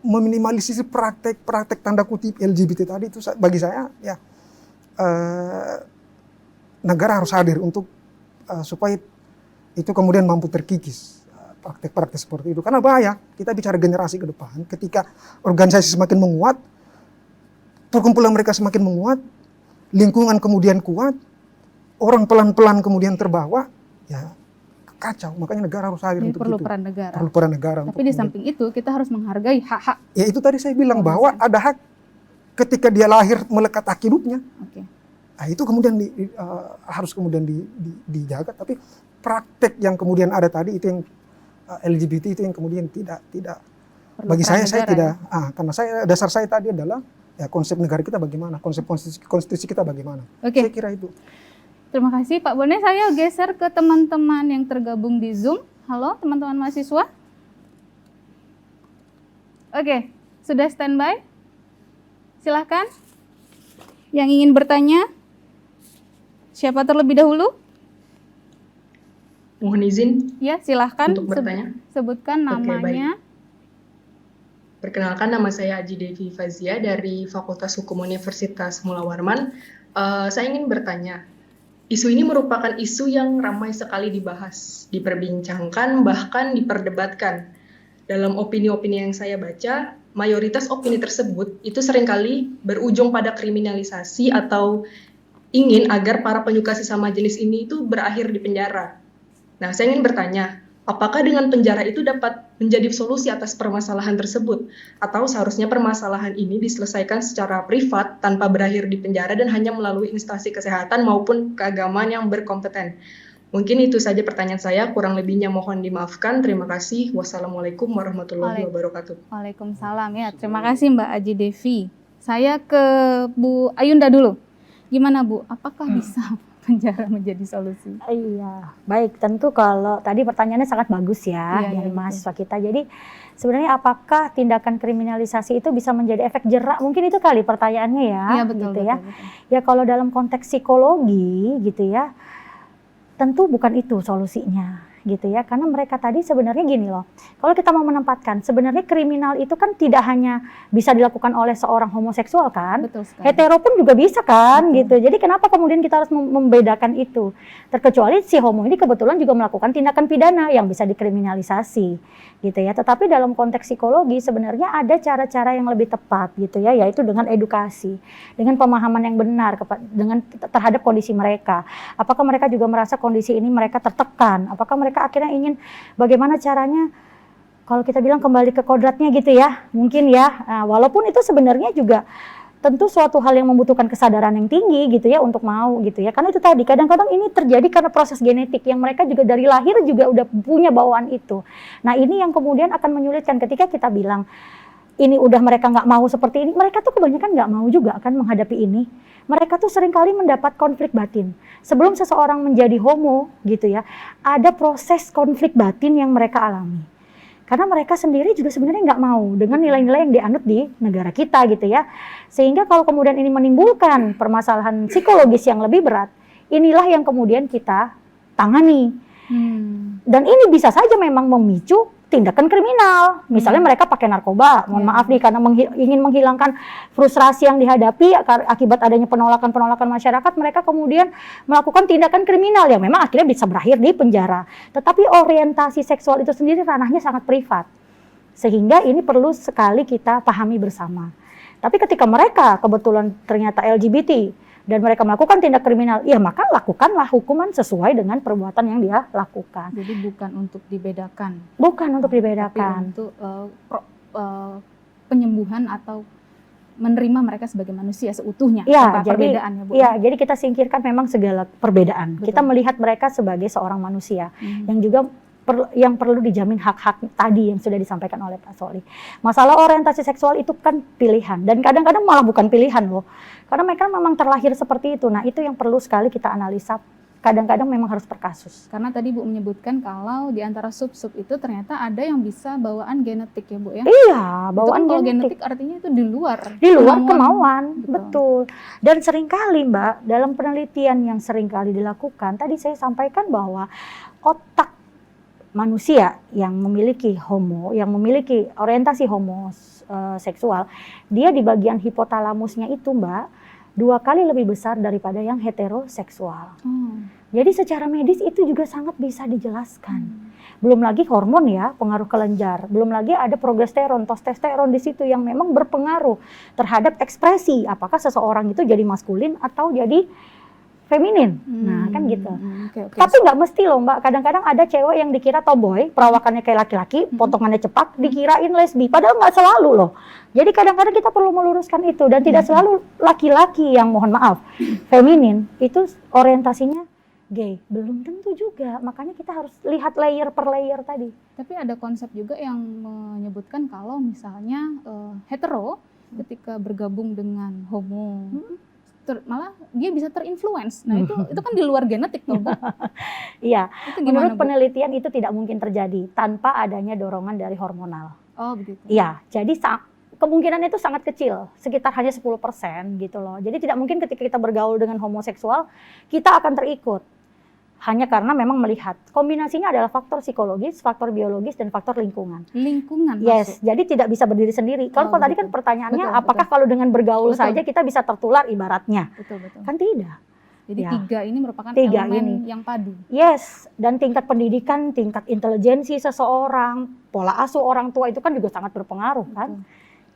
meminimalisir praktek tanda kutip LGBT tadi itu bagi saya ya negara harus hadir untuk supaya itu kemudian mampu terkikis praktek-praktek seperti itu. Karena bahaya, kita bicara generasi ke depan, ketika organisasi semakin menguat, perkumpulan mereka semakin menguat, lingkungan kemudian kuat, orang pelan-pelan kemudian terbawa, ya kacau. Makanya negara harus hadir untuk perlu itu. Peran negara. Perlu peran negara. Tapi di samping itu kita harus menghargai hak-hak. Ya itu tadi saya bilang bahwa ada hak ketika dia lahir melekat hak hidupnya. Nah, itu kemudian harus kemudian dijaga, tapi praktek yang kemudian ada tadi itu yang LGBT itu yang kemudian tidak Perlu bagi peran saya negara tidak karena dasar saya tadi adalah ya konsep negara kita bagaimana, konsep konstitusi kita bagaimana. Oke. Saya kira itu. Terima kasih Pak Bone. Saya geser ke teman-teman yang tergabung di Zoom. Halo teman-teman mahasiswa. Oke, sudah standby? Silahkan. Yang ingin bertanya, siapa terlebih dahulu? Mohon izin Ya, silahkan. untuk bertanya. Sebutkan Oke, namanya. Perkenalkan, nama saya Aji Devi Fazia dari Fakultas Hukum Universitas Mula Warman. Saya ingin bertanya, isu ini merupakan isu yang ramai sekali dibahas, diperbincangkan, bahkan diperdebatkan. Dalam opini-opini yang saya baca, mayoritas opini tersebut itu seringkali berujung pada kriminalisasi atau ingin agar para penyuka sesama jenis ini itu berakhir di penjara. Nah, saya ingin bertanya, apakah dengan penjara itu dapat menjadi solusi atas permasalahan tersebut? Atau seharusnya permasalahan ini diselesaikan secara privat tanpa berakhir di penjara dan hanya melalui instansi kesehatan maupun keagamaan yang berkompeten? Mungkin itu saja pertanyaan saya, kurang lebihnya mohon dimaafkan. Terima kasih. Wassalamualaikum warahmatullahi wabarakatuh. Waalaikumsalam ya. Terima kasih Mbak Aji Devi. Saya ke Bu Ayunda dulu. Gimana Bu? Apakah bisa penjara menjadi solusi? Iya, baik. Tentu kalau tadi pertanyaannya sangat bagus ya Iya, dari iya, mahasiswa kita. Jadi sebenarnya apakah tindakan kriminalisasi itu bisa menjadi efek jerak? Mungkin itu kali pertanyaannya ya. Iya betul, gitu betul, ya. betul. Ya kalau dalam konteks psikologi gitu ya, tentu bukan itu solusinya gitu ya, karena mereka tadi sebenarnya gini loh, kalau kita mau menempatkan sebenarnya kriminal itu kan tidak hanya bisa dilakukan oleh seorang homoseksual kan, Betul sekali. hetero pun juga bisa kan Betul. gitu. Jadi kenapa kemudian kita harus membedakan itu? Terkecuali si homo ini kebetulan juga melakukan tindakan pidana yang bisa dikriminalisasi gitu ya. Tetapi dalam konteks psikologi sebenarnya ada cara-cara yang lebih tepat gitu ya, yaitu dengan edukasi, dengan pemahaman yang benar dengan terhadap kondisi mereka. Apakah mereka juga merasa kondisi ini mereka tertekan? Apakah mereka akhirnya ingin bagaimana caranya kalau kita bilang kembali ke kodratnya gitu ya, mungkin ya. Nah, walaupun itu sebenarnya juga tentu suatu hal yang membutuhkan kesadaran yang tinggi gitu ya untuk mau gitu ya. Karena itu tadi kadang-kadang ini terjadi karena proses genetik yang mereka juga dari lahir juga udah punya bawaan itu. Nah, ini yang kemudian akan menyulitkan ketika kita bilang ini udah mereka nggak mau seperti ini, mereka tuh kebanyakan nggak mau juga kan menghadapi ini. Mereka tuh seringkali mendapat konflik batin. Sebelum seseorang menjadi homo gitu ya, ada proses konflik batin yang mereka alami. Karena mereka sendiri juga sebenarnya nggak mau dengan nilai-nilai yang dianut di negara kita gitu ya. Sehingga kalau kemudian ini menimbulkan permasalahan psikologis yang lebih berat, inilah yang kemudian kita tangani. Dan ini bisa saja memang memicu tindakan kriminal. Misalnya mereka pakai narkoba, mohon maaf nih, karena ingin menghilangkan frustrasi yang dihadapi akibat adanya penolakan-penolakan masyarakat, mereka kemudian melakukan tindakan kriminal yang memang akhirnya bisa berakhir di penjara. Tetapi orientasi seksual itu sendiri ranahnya sangat privat. Sehingga ini perlu sekali kita pahami bersama. Tapi ketika mereka kebetulan ternyata LGBT, dan mereka melakukan tindak kriminal, ya maka lakukanlah hukuman sesuai dengan perbuatan yang dia lakukan. Jadi bukan untuk dibedakan. Bukan untuk Tapi dibedakan. untuk penyembuhan atau menerima mereka sebagai manusia seutuhnya Ya, tanpa perbedaannya, Bu. ya, jadi kita singkirkan memang segala perbedaan. Betul. Kita melihat mereka sebagai seorang manusia yang juga yang perlu dijamin hak-hak tadi yang sudah disampaikan oleh Pak Soli. Masalah orientasi seksual itu kan pilihan dan kadang-kadang malah bukan pilihan loh. Karena mereka memang terlahir seperti itu. Nah, itu yang perlu sekali kita analisa. Kadang-kadang memang harus per kasus. Karena tadi Bu menyebutkan kalau di antara sub-sub itu ternyata ada yang bisa bawaan genetik ya Bu ya. Iya, Itu bawaan kan kalau genetik. artinya itu di luar. Di luar kemauan, Betul. betul. Dan seringkali Mbak, dalam penelitian yang seringkali dilakukan, tadi saya sampaikan bahwa otak manusia yang memiliki orientasi homoseksual, dia di bagian hipotalamusnya itu Mbak, 2 kali lebih besar daripada yang heteroseksual. Jadi secara medis itu juga sangat bisa dijelaskan. Belum lagi hormon ya, pengaruh kelenjar. Belum lagi ada progesteron, testosteron di situ yang memang berpengaruh terhadap ekspresi apakah seseorang itu jadi maskulin atau jadi feminin. Nah, kan gitu. Oke. Tapi nggak mesti loh Mbak, kadang-kadang ada cewek yang dikira tomboy, perawakannya kayak laki-laki, potongannya cepak, dikirain lesbi, padahal nggak selalu loh. Jadi kadang-kadang kita perlu meluruskan itu, dan tidak selalu laki-laki yang mohon maaf, feminin, itu orientasinya gay. Belum tentu juga, makanya kita harus lihat layer per layer tadi. Tapi ada konsep juga yang menyebutkan kalau misalnya hetero ketika bergabung dengan homo, malah dia bisa terinfluence. Nah itu kan di luar genetik toh, Bu. Iya, Itu gimana, menurut Bu? penelitian itu tidak mungkin terjadi tanpa adanya dorongan dari hormonal. Oh begitu. Iya, jadi kemungkinan itu sangat kecil, sekitar hanya 10% gitu loh. Jadi tidak mungkin ketika kita bergaul dengan homoseksual, kita akan terikut. Hanya karena memang melihat kombinasinya adalah faktor psikologis, faktor biologis, dan faktor lingkungan. Lingkungan Yes, masuk. jadi tidak bisa berdiri sendiri. Kalau tadi kan pertanyaannya, Betul, apakah betul. kalau dengan bergaul Betul. saja kita bisa tertular ibaratnya? Betul. Kan tidak. Jadi Ya. 3 ini merupakan Tiga elemen ini. yang padu. Yes, dan tingkat pendidikan, tingkat intelijensi seseorang, pola asuh orang tua itu kan juga sangat berpengaruh kan?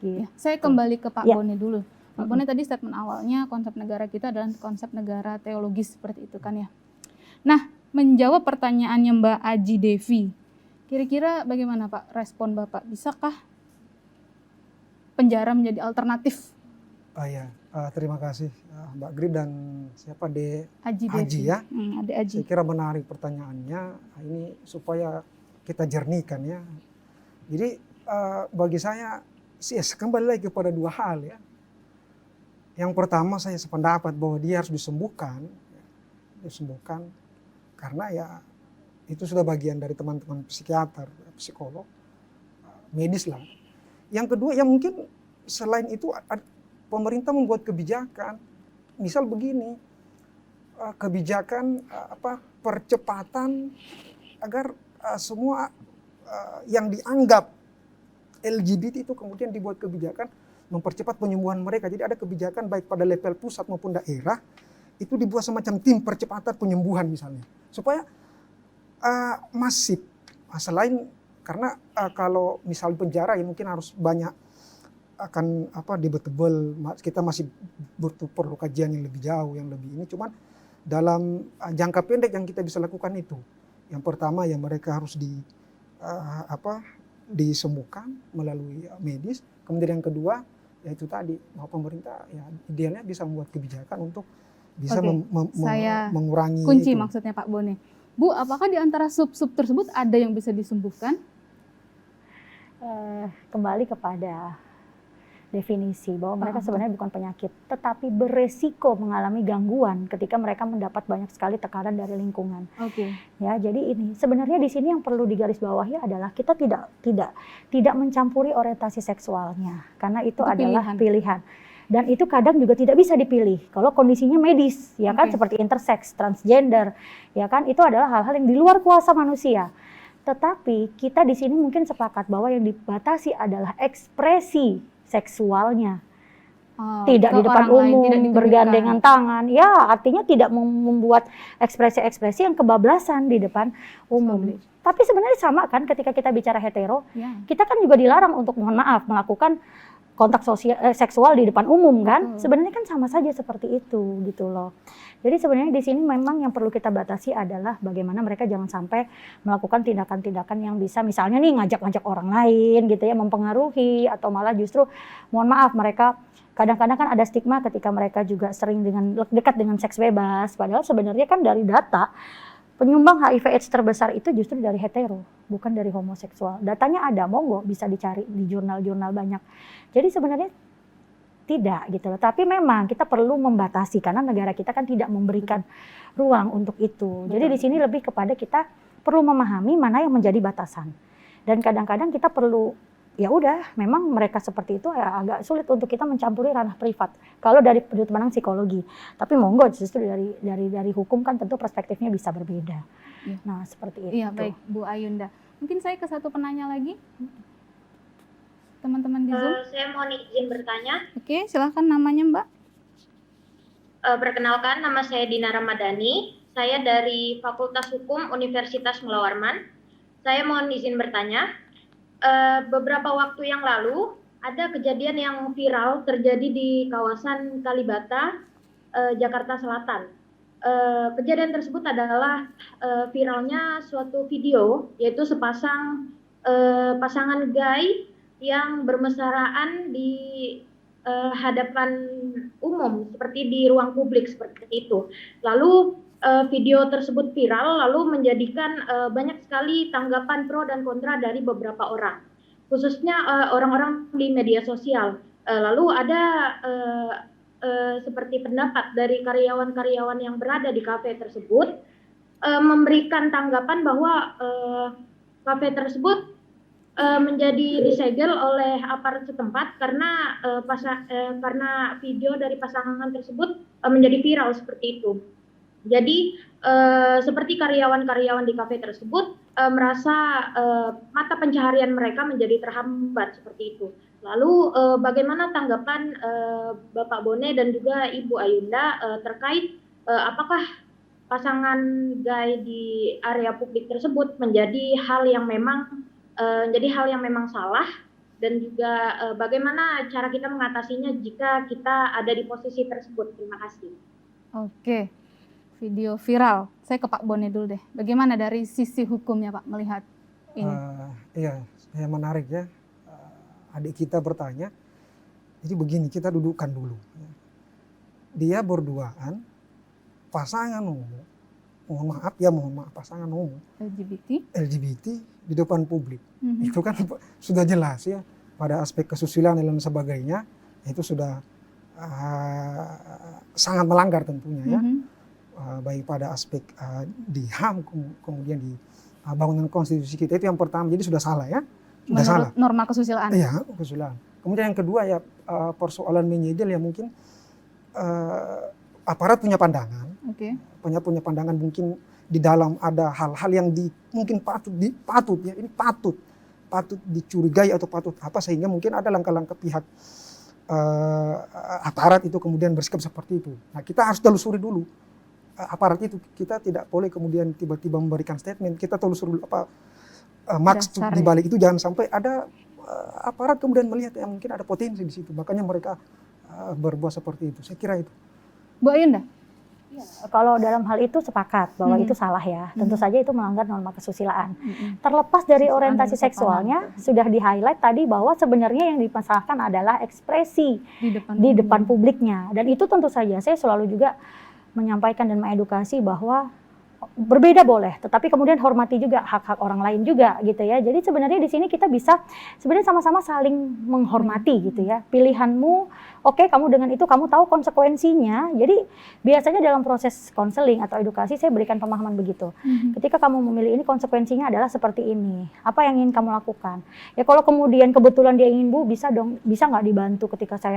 Gitu. Ya, saya kembali ke Pak Ya. Bone dulu. Pak Bone tadi statement awalnya konsep negara kita adalah konsep negara teologis seperti itu kan ya. Nah, menjawab pertanyaannya Mbak Aji Devi, kira-kira bagaimana Pak respon Bapak? Bisakah penjara menjadi alternatif? Terima kasih Mbak Grib dan siapa Aji Devi. Aji ya. Ade Aji. Saya kira menarik pertanyaannya ini supaya kita jernihkan ya. Jadi bagi saya kembali lagi kepada 2 hal ya. Yang pertama saya sependapat bahwa dia harus disembuhkan karena ya itu sudah bagian dari teman-teman psikiater, psikolog, medis lah. Yang kedua ya mungkin selain itu pemerintah membuat kebijakan, misal begini, kebijakan percepatan agar semua yang dianggap LGBT itu kemudian dibuat kebijakan mempercepat penyembuhan mereka. Jadi ada kebijakan baik pada level pusat maupun daerah itu dibuat semacam tim percepatan penyembuhan misalnya, supaya masif. Selain karena kalau misal penjara ya mungkin harus banyak akan debatable, kita masih perlu kajian yang lebih jauh, yang lebih ini. Cuman dalam jangka pendek yang kita bisa lakukan itu, yang pertama ya mereka harus disembuhkan melalui medis. Kemudian yang kedua yaitu tadi bahwa pemerintah ya idealnya bisa membuat kebijakan untuk bisa Saya mengurangi kunci itu. maksudnya Pak Bone. Bu, apakah di antara sub-sub tersebut ada yang bisa disembuhkan? Kembali kepada definisi bahwa mereka sebenarnya bukan penyakit, tetapi beresiko mengalami gangguan ketika mereka mendapat banyak sekali tekanan dari lingkungan. Oke. Ya, jadi ini sebenarnya di sini yang perlu digarisbawahi adalah kita tidak mencampuri orientasi seksualnya, karena itu adalah pilihan. Dan itu kadang juga tidak bisa dipilih kalau kondisinya medis, ya kan, seperti intersex, transgender, ya kan, itu adalah hal-hal yang di luar kuasa manusia. Tetapi kita di sini mungkin sepakat bahwa yang dibatasi adalah ekspresi seksualnya. Tidak di depan umum, bergandengan tangan. Ya, artinya tidak membuat ekspresi-ekspresi yang kebablasan di depan umum. Tapi sebenarnya sama kan ketika kita bicara hetero, kita kan juga dilarang untuk mohon maaf melakukan kontak seksual di depan umum kan. Sebenarnya kan sama saja seperti itu gitu loh. Jadi sebenarnya di sini memang yang perlu kita batasi adalah bagaimana mereka jangan sampai melakukan tindakan-tindakan yang bisa misalnya nih ngajak-ngajak orang lain gitu ya, mempengaruhi, atau malah justru mohon maaf mereka kadang-kadang kan ada stigma ketika mereka juga sering dekat dengan seks bebas, padahal sebenarnya kan dari data penyumbang HIV/AIDS terbesar itu justru dari hetero, bukan dari homoseksual. Datanya ada, monggo bisa dicari di jurnal-jurnal banyak. Jadi sebenarnya tidak gitu loh. Tapi memang kita perlu membatasi karena negara kita kan tidak memberikan ruang untuk itu. Jadi di sini lebih kepada kita perlu memahami mana yang menjadi batasan. Dan kadang-kadang kita perlu ya udah, memang mereka seperti itu ya agak sulit untuk kita mencampuri ranah privat. Kalau dari sudut pandang psikologi, tapi monggo justru dari hukum kan tentu perspektifnya bisa berbeda. Nah seperti itu. Iya baik Bu Ayunda. Mungkin saya ke satu penanya lagi, teman-teman di Zoom. Saya mohon izin bertanya. Oke, silahkan namanya Mbak. Perkenalkan, nama saya Dina Ramadhani. Saya dari Fakultas Hukum Universitas Mula Warman. Saya mohon izin bertanya. Beberapa waktu yang lalu ada kejadian yang viral terjadi di kawasan Kalibata, Jakarta Selatan. kejadian tersebut adalah viralnya suatu video, yaitu pasangan gay yang bermesraan di hadapan umum, seperti di ruang publik seperti itu. Lalu video tersebut viral, lalu menjadikan banyak sekali tanggapan pro dan kontra dari beberapa orang, khususnya orang-orang di media sosial. Lalu ada seperti pendapat dari karyawan-karyawan yang berada di kafe tersebut, memberikan tanggapan bahwa kafe tersebut menjadi disegel oleh aparat setempat karena video dari pasangan tersebut menjadi viral seperti itu. Jadi seperti karyawan-karyawan di kafe tersebut merasa mata pencaharian mereka menjadi terhambat seperti itu. Lalu bagaimana tanggapan Bapak Bone dan juga Ibu Ayunda terkait apakah pasangan gay di area publik tersebut menjadi hal yang memang salah, dan juga bagaimana cara kita mengatasinya jika kita ada di posisi tersebut. Terima kasih. Oke, video viral. Saya ke Pak Bone dulu deh. Bagaimana dari sisi hukumnya Pak melihat ini? Iya, menarik ya. Adik kita bertanya. Jadi begini, kita dudukkan dulu. Dia berduaan, pasangan homo. Mohon maaf, pasangan homo. LGBT di depan publik. Itu kan sudah jelas ya. Pada aspek kesusilaan dan sebagainya, itu sudah sangat melanggar tentunya ya. Baik pada aspek di HAM, kemudian di bangunan konstitusi kita, itu yang pertama. Jadi sudah salah ya. Sudah menurut salah. Norma kesusilaan. Iya, kesusilaan. Kemudian yang kedua ya persoalan menyegel ya mungkin aparat punya pandangan. Punya pandangan mungkin di dalam ada hal-hal yang mungkin patut dicurigai atau patut apa, sehingga mungkin ada langkah-langkah pihak aparat itu kemudian bersikap seperti itu. Nah, kita harus telusuri dulu aparat itu. Kita tidak boleh kemudian tiba-tiba memberikan statement. Kita telusuri dulu apa maksud di balik itu. Jangan sampai ada aparat kemudian melihat yang mungkin ada potensi di situ. Makanya mereka berbuat seperti itu. Saya kira itu. Bu Ayunda? Ya, kalau dalam hal itu sepakat bahwa itu salah ya. Tentu saja itu melanggar norma kesusilaan. Terlepas dari orientasi seksualnya, sudah di-highlight tadi bahwa sebenarnya yang dimasalahkan adalah ekspresi di depan publiknya. Dan itu tentu saja saya selalu juga menyampaikan dan mengedukasi bahwa berbeda boleh, tetapi kemudian hormati juga hak-hak orang lain juga gitu ya. Jadi sebenarnya di sini kita bisa sebenarnya sama-sama saling menghormati gitu ya. Pilihanmu, oke, kamu dengan itu kamu tahu konsekuensinya. Jadi biasanya dalam proses konseling atau edukasi saya berikan pemahaman begitu. Ketika kamu memilih ini, konsekuensinya adalah seperti ini. Apa yang ingin kamu lakukan? Ya kalau kemudian kebetulan dia ingin, Bu, bisa nggak dibantu ketika saya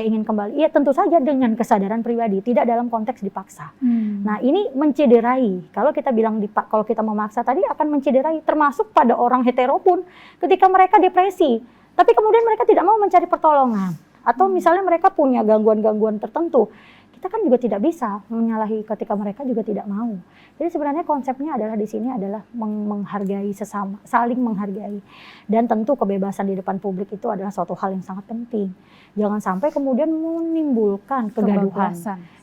ingin kembali? Iya, tentu saja dengan kesadaran pribadi, tidak dalam konteks dipaksa. Nah, ini mencederai. Kalau kita bilang kalau kita memaksa tadi akan mencederai, termasuk pada orang hetero pun ketika mereka depresi, tapi kemudian mereka tidak mau mencari pertolongan, atau misalnya mereka punya gangguan-gangguan tertentu, kita kan juga tidak bisa menyalahi ketika mereka juga tidak mau. Jadi sebenarnya konsepnya adalah di sini adalah menghargai sesama, saling menghargai, dan tentu kebebasan di depan publik itu adalah suatu hal yang sangat penting. Jangan sampai kemudian menimbulkan kegaduhan.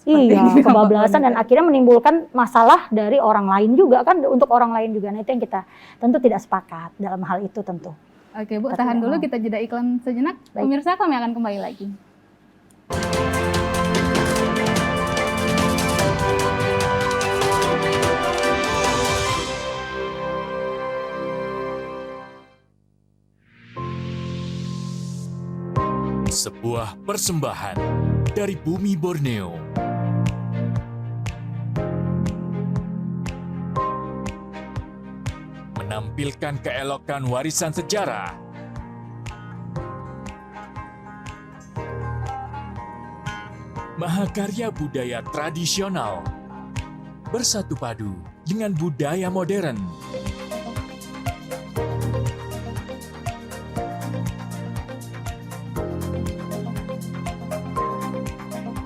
Iya, kebablasan dan akhirnya menimbulkan masalah dari orang lain juga kan, untuk orang lain juga. Nah, itu yang kita tentu tidak sepakat dalam hal itu tentu. Oke, Bu, tahan dulu, kita jeda iklan sejenak. Pemirsa, kami akan kembali lagi. Sebuah persembahan dari bumi Borneo. Menampilkan keelokan warisan sejarah. Mahakarya budaya tradisional bersatu padu dengan budaya modern.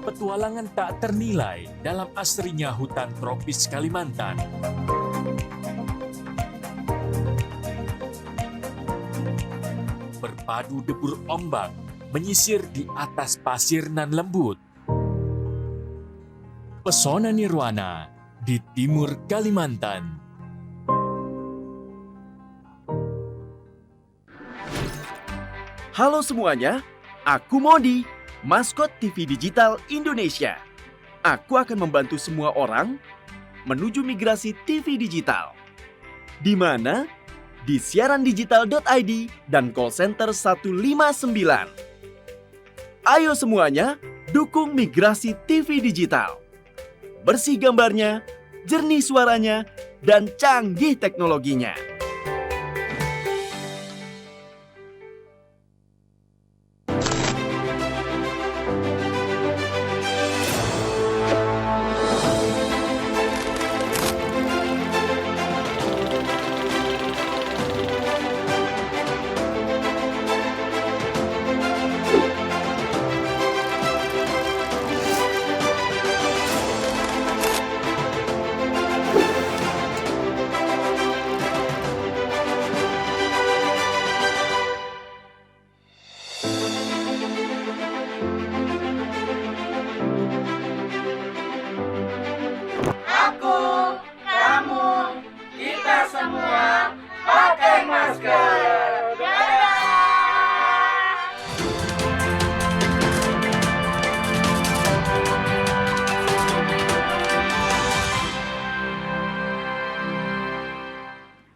Petualangan tak ternilai dalam asrinya hutan tropis Kalimantan. Berpadu debur ombak menyisir di atas pasir nan lembut. Pesona Nirwana di Timur Kalimantan. Halo semuanya, aku Modi, maskot TV Digital Indonesia. Aku akan membantu semua orang menuju migrasi TV digital. Di mana? Di siarandigital.id dan call center 159. Ayo semuanya, dukung migrasi TV digital. Bersih gambarnya, jernih suaranya, dan canggih teknologinya. Aku, kamu, kita semua pakai masker. Dadah!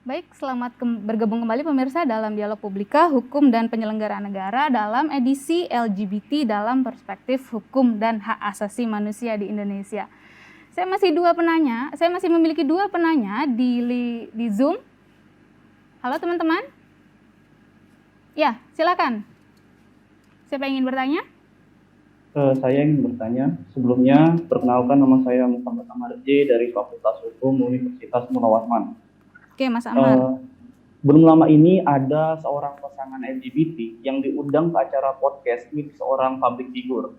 Baik, selamat bergabung kembali pemirsa dalam Dialog Publika Hukum dan Penyelenggaraan Negara dalam edisi LGBT dalam perspektif hukum dan hak asasi manusia di Indonesia. Saya masih memiliki dua penanya di Zoom. Halo teman-teman. Ya, silakan. Siapa yang ingin bertanya? Saya ingin bertanya. Sebelumnya, perkenalkan nama saya Muhammad Amar J dari Fakultas Hukum Universitas Mula Warman. Oke, Mas Amar. Belum lama ini ada seorang pasangan LGBT yang diundang ke acara podcast milik seorang public figure.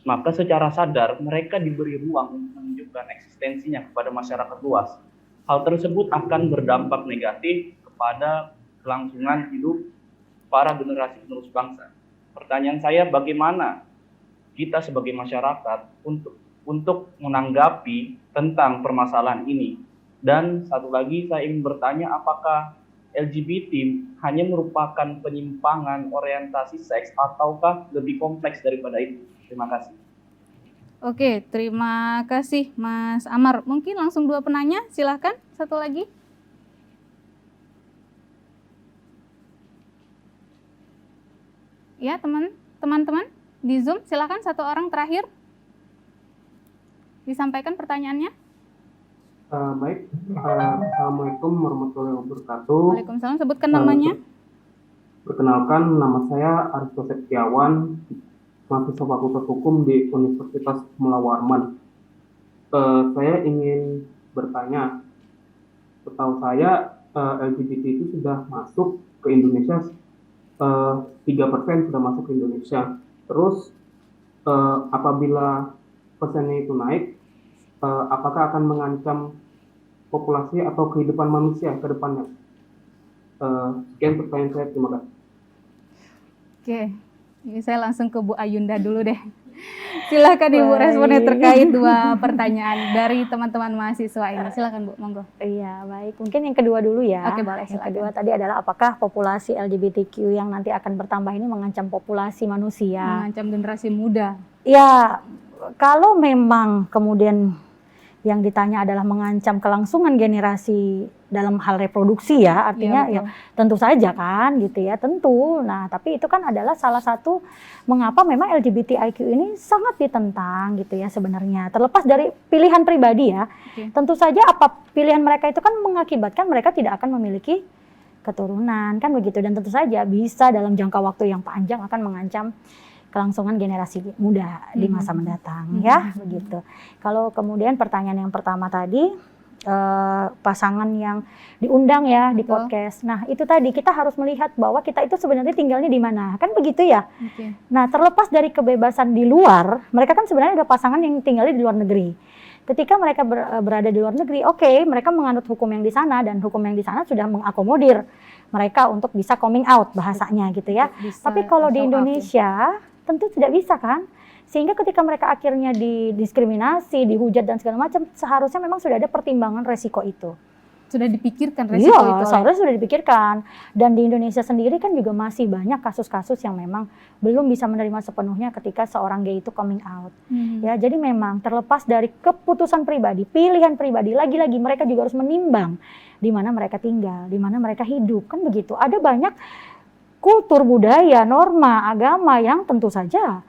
Maka secara sadar mereka diberi ruang untuk menunjukkan eksistensinya kepada masyarakat luas. Hal tersebut akan berdampak negatif kepada kelangsungan hidup para generasi penerus bangsa. Pertanyaan saya, bagaimana kita sebagai masyarakat untuk menanggapi tentang permasalahan ini? Dan satu lagi saya ingin bertanya, apakah LGBT hanya merupakan penyimpangan orientasi seks ataukah lebih kompleks daripada itu? Terima kasih. Oke, terima kasih Mas Amar. Mungkin langsung dua penanya, silahkan. Satu lagi. Ya, teman-teman di Zoom, silahkan satu orang terakhir. Disampaikan pertanyaannya. Baik, Assalamualaikum warahmatullahi wabarakatuh. Waalaikumsalam, sebutkan namanya. Perkenalkan, nama saya Aristo Septiawan, mahasiswa Fakultas Hukum di Universitas Mula Warman. Saya ingin bertanya, setahu saya LGBT itu sudah masuk ke Indonesia, 3% sudah masuk ke Indonesia. Terus apabila persennya itu naik, apakah akan mengancam populasi atau kehidupan manusia ke depannya? Sekian pertanyaan saya, terima kasih. Oke, ini saya langsung ke Bu Ayunda dulu deh. Silakan Ibu responnya terkait dua pertanyaan dari teman-teman mahasiswa ini. Silakan Bu, monggo. Iya, baik. Mungkin yang kedua dulu ya. Oke, boleh. Yang kedua tadi adalah apakah populasi LGBTQ yang nanti akan bertambah ini mengancam populasi manusia? Mengancam generasi muda. Ya, kalau memang kemudian yang ditanya adalah mengancam kelangsungan generasi dalam hal reproduksi ya, artinya ya tentu saja kan gitu ya, tentu. Nah, tapi itu kan adalah salah satu mengapa memang LGBTIQ ini sangat ditentang gitu ya sebenarnya. Terlepas dari pilihan pribadi ya, tentu saja apa pilihan mereka itu kan mengakibatkan mereka tidak akan memiliki keturunan kan begitu, dan tentu saja bisa dalam jangka waktu yang panjang akan mengancam kelangsungan generasi muda di masa mendatang ya begitu. Kalau kemudian pertanyaan yang pertama tadi pasangan yang diundang ya di podcast. Nah, itu tadi kita harus melihat bahwa kita itu sebenarnya tinggalnya di mana. Kan begitu ya? Nah, terlepas dari kebebasan di luar, mereka kan sebenarnya ada pasangan yang tinggalnya di luar negeri. Ketika mereka berada di luar negeri, oke, mereka menganut hukum yang di sana dan hukum yang di sana sudah mengakomodir mereka untuk bisa coming out bahasanya gitu ya. Tapi kalau di Indonesia tentu tidak bisa kan, Sehingga ketika mereka akhirnya didiskriminasi, dihujat dan segala macam, seharusnya memang sudah ada pertimbangan resiko itu. Sudah dipikirkan resiko Iya, itu. seharusnya sudah dipikirkan. Dan di Indonesia sendiri kan juga masih banyak kasus-kasus yang memang belum bisa menerima sepenuhnya ketika seorang gay itu coming out. Ya, jadi memang terlepas dari keputusan pribadi, pilihan pribadi, lagi-lagi mereka juga harus menimbang di mana mereka tinggal, di mana mereka hidup, kan begitu. Ada banyak kultur, budaya, norma, agama yang tentu saja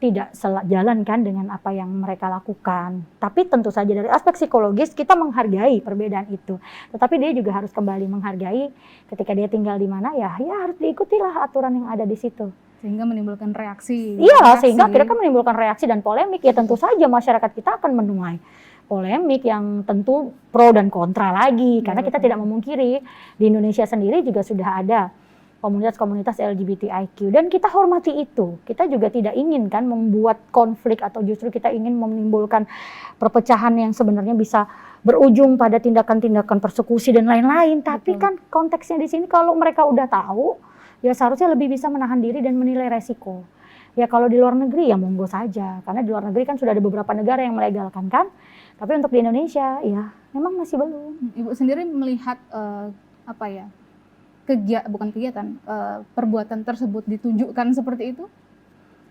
tidak sejalan kan dengan apa yang mereka lakukan. Tapi tentu saja dari aspek psikologis kita menghargai perbedaan itu. Tetapi dia juga harus kembali menghargai ketika dia tinggal di mana ya harus diikutilah aturan yang ada di situ. Sehingga menimbulkan reaksi. Iya, sehingga akhirnya kan menimbulkan reaksi dan polemik. Ya tentu saja masyarakat kita akan menuai polemik yang tentu pro dan kontra lagi. Karena kita tidak memungkiri di Indonesia sendiri juga sudah ada komunitas-komunitas LGBTIQ dan kita hormati itu. Kita juga tidak ingin kan membuat konflik atau justru kita ingin menimbulkan perpecahan yang sebenarnya bisa berujung pada tindakan-tindakan persekusi dan lain-lain. Tapi kan konteksnya di sini kalau mereka udah tahu, ya seharusnya lebih bisa menahan diri dan menilai resiko. Ya kalau di luar negeri ya monggo saja, karena di luar negeri kan sudah ada beberapa negara yang melegalkan kan. Tapi untuk di Indonesia ya memang masih belum. Ibu sendiri melihat perbuatan tersebut ditunjukkan seperti itu?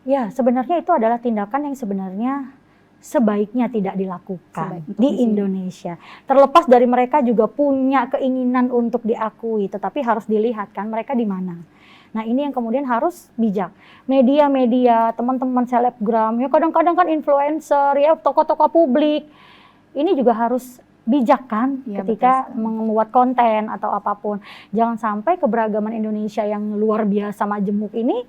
Ya, sebenarnya itu adalah tindakan yang sebenarnya sebaiknya tidak dilakukan di Indonesia. Terlepas dari mereka juga punya keinginan untuk diakui, tetapi harus dilihat kan mereka di mana. Nah, ini yang kemudian harus bijak. Media-media, teman-teman selebgram, ya kadang-kadang kan influencer, ya tokoh-tokoh publik. Ini juga harus bijak kan ketika membuat konten atau apapun. Jangan sampai keberagaman Indonesia yang luar biasa majemuk ini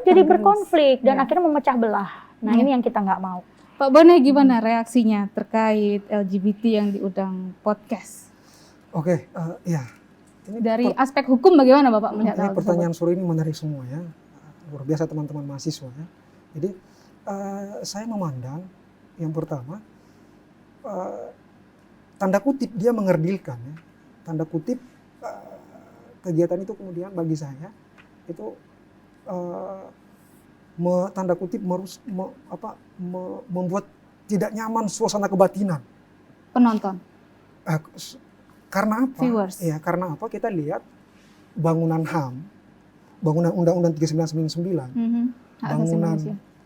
jadi berkonflik dan akhirnya memecah belah. Nah ini yang kita nggak mau. Pak Bone gimana reaksinya terkait LGBT yang diundang podcast? Oke, ya. Ini dari aspek hukum bagaimana Bapak melihat hal tersebut? Pertanyaan sore ini menarik semua ya. Luar biasa teman-teman mahasiswa ya. Jadi saya memandang yang pertama tanda kutip dia mengerdilkan ya. Tanda kutip kegiatan itu kemudian bagi saya itu tanda kutip membuat tidak nyaman suasana kebatinan penonton. Karena apa? Viewers. Ya, karena apa? Kita lihat bangunan HAM, bangunan Undang-Undang 3999, bangunan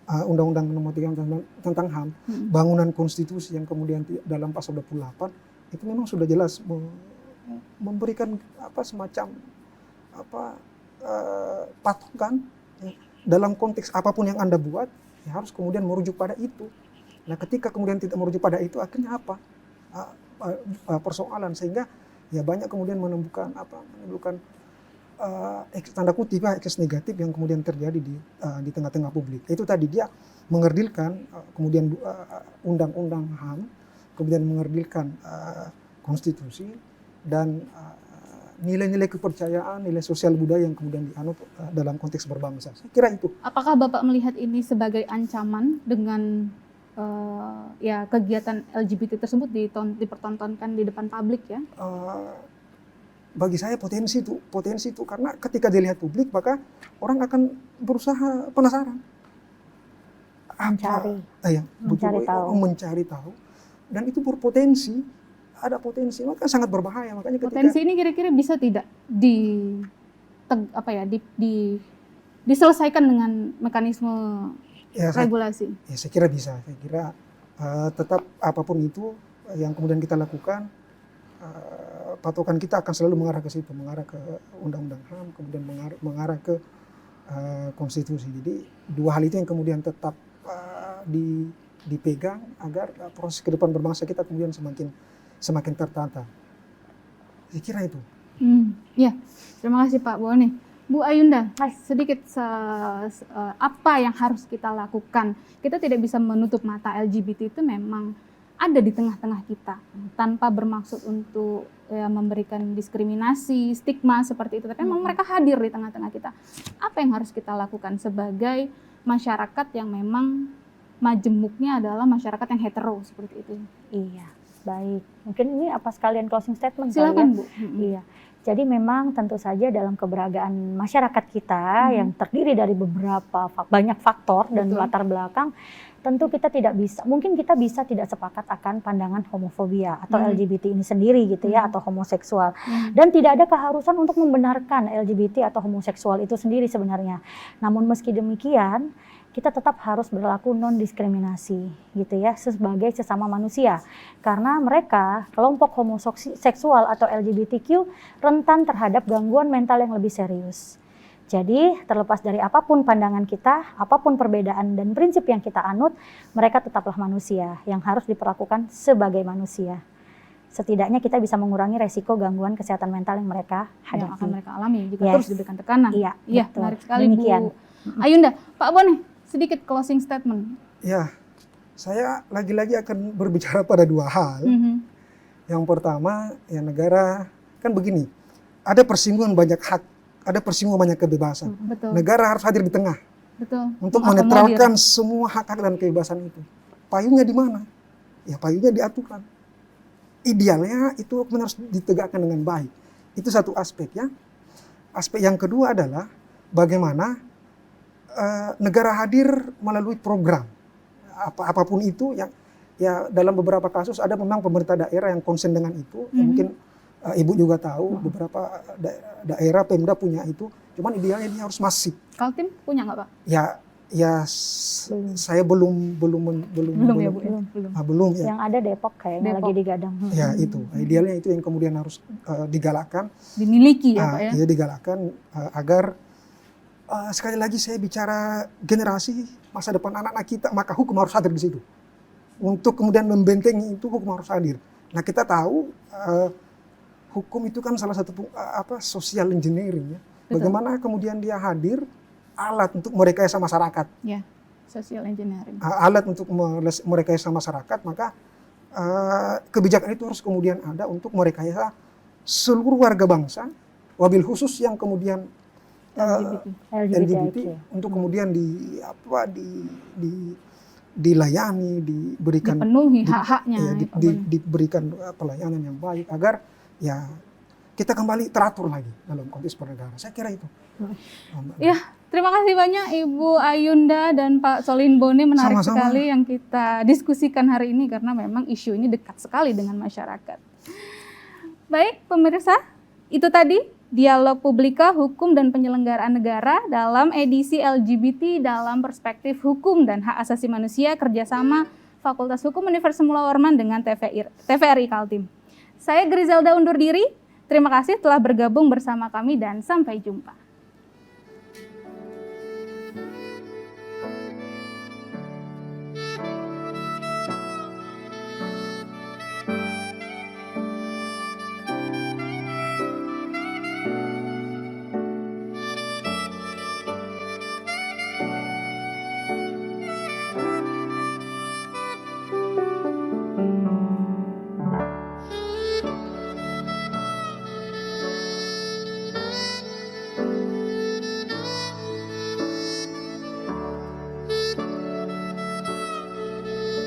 Undang-Undang Nomor 3 tentang HAM, bangunan konstitusi yang kemudian dalam pasal 28 itu memang sudah jelas memberikan semacam patokan ya, dalam konteks apapun yang Anda buat ya harus kemudian merujuk pada itu. Nah, ketika kemudian tidak merujuk pada itu akhirnya apa? Persoalan sehingga ya banyak kemudian menimbulkan tanda kutip ekses negatif yang kemudian terjadi di tengah-tengah publik. Itu tadi dia mengerdilkan kemudian undang-undang HAM, kemudian mengerdilkan konstitusi dan nilai-nilai kepercayaan, nilai sosial budaya yang kemudian dianut dalam konteks berbangsa. Saya kira itu. Apakah Bapak melihat ini sebagai ancaman dengan kegiatan LGBT tersebut dipertontonkan di depan publik ya? Bagi saya potensi itu karena ketika dilihat publik maka orang akan berusaha penasaran, mencari tahu, dan itu berpotensi ada potensi, maka sangat berbahaya. Makanya potensi ini kira-kira bisa tidak diselesaikan dengan mekanisme regulasi? Saya kira bisa. Saya kira tetap apapun itu yang kemudian kita lakukan, patokan kita akan selalu mengarah ke situ, mengarah ke undang-undang HAM, kemudian mengarah ke konstitusi. Jadi dua hal itu yang kemudian tetap dipegang agar proses ke depan berbangsa kita kemudian semakin tertata. Saya kira itu. Ya, terima kasih Pak Bone. Bu Ayunda, sedikit apa yang harus kita lakukan? Kita tidak bisa menutup mata LGBT itu memang ada di tengah-tengah kita tanpa bermaksud untuk memberikan diskriminasi, stigma seperti itu. Tapi memang mereka hadir di tengah-tengah kita. Apa yang harus kita lakukan sebagai masyarakat yang memang majemuknya adalah masyarakat yang hetero seperti itu? Iya, Baik, mungkin ini apa sekalian closing statement? Silakan, Bu. Iya. Jadi memang tentu saja dalam keberagaman masyarakat kita yang terdiri dari banyak faktor dan latar belakang, tentu kita tidak bisa, mungkin kita bisa tidak sepakat akan pandangan homofobia atau LGBT ini sendiri gitu ya, atau homoseksual. Dan tidak ada keharusan untuk membenarkan LGBT atau homoseksual itu sendiri sebenarnya. Namun meski demikian, kita tetap harus berlaku non-diskriminasi gitu ya, sebagai sesama manusia. Karena mereka, kelompok homoseksual atau LGBTQ, rentan terhadap gangguan mental yang lebih serius. Jadi terlepas dari apapun pandangan kita, apapun perbedaan dan prinsip yang kita anut, mereka tetaplah manusia yang harus diperlakukan sebagai manusia. Setidaknya kita bisa mengurangi resiko gangguan kesehatan mental yang mereka hadapi. Yang akan mereka alami jika terus diberikan tekanan. Iya, menarik sekali demikian. Bu Ayunda. Pak Bone, sedikit closing statement. Ya, saya lagi-lagi akan berbicara pada dua hal. Yang pertama, ya negara kan begini, ada persinggungan banyak hak, ada persinggungan banyak kebebasan. Betul. Negara harus hadir di tengah. Betul. Untuk menetralkan semua hak-hak dan kebebasan itu. Payungnya di mana? Ya payungnya diaturkan. Idealnya itu harus ditegakkan dengan baik. Itu satu aspek ya. Aspek yang kedua adalah bagaimana negara hadir melalui program apapun itu yang ya dalam beberapa kasus ada memang pemerintah daerah yang konsen dengan itu. Mungkin Ibu juga tahu beberapa daerah Pemda punya itu, cuman idealnya dia harus masif. Kaltim punya nggak Pak? Saya belum ya, Bu, belum ya. Yang ada Depok kayaknya lagi digadang. Ya itu idealnya itu yang kemudian harus digalakkan, dimiliki ya Pak ya. Ya digalakkan agar sekali lagi saya bicara generasi masa depan anak-anak kita, maka hukum harus hadir di situ. Untuk kemudian membentengi itu hukum harus hadir. Nah kita tahu hukum itu kan salah satu social engineering ya. Bagaimana kemudian dia hadir alat untuk merekayasa masyarakat. Ya, social engineering. Alat untuk merekayasa masyarakat, maka kebijakan itu harus kemudian ada untuk merekayasa seluruh warga bangsa, wabil khusus yang kemudian LGBT untuk kemudian dilayani, diberikan dipenuhi hak-haknya, diberikan pelayanan yang baik agar ya kita kembali teratur lagi dalam konteks bernegara. Saya kira itu. Ya, terima kasih banyak Ibu Ayunda dan Pak Solin Bone, menarik sekali yang kita diskusikan hari ini karena memang isu ini dekat sekali dengan masyarakat. Baik pemirsa, itu tadi Dialog Publika Hukum dan Penyelenggaraan Negara dalam edisi LGBT dalam perspektif hukum dan hak asasi manusia kerjasama Fakultas Hukum Universitas Mula Warman dengan TVRI Kaltim. Saya Grizelda undur diri, terima kasih telah bergabung bersama kami dan sampai jumpa.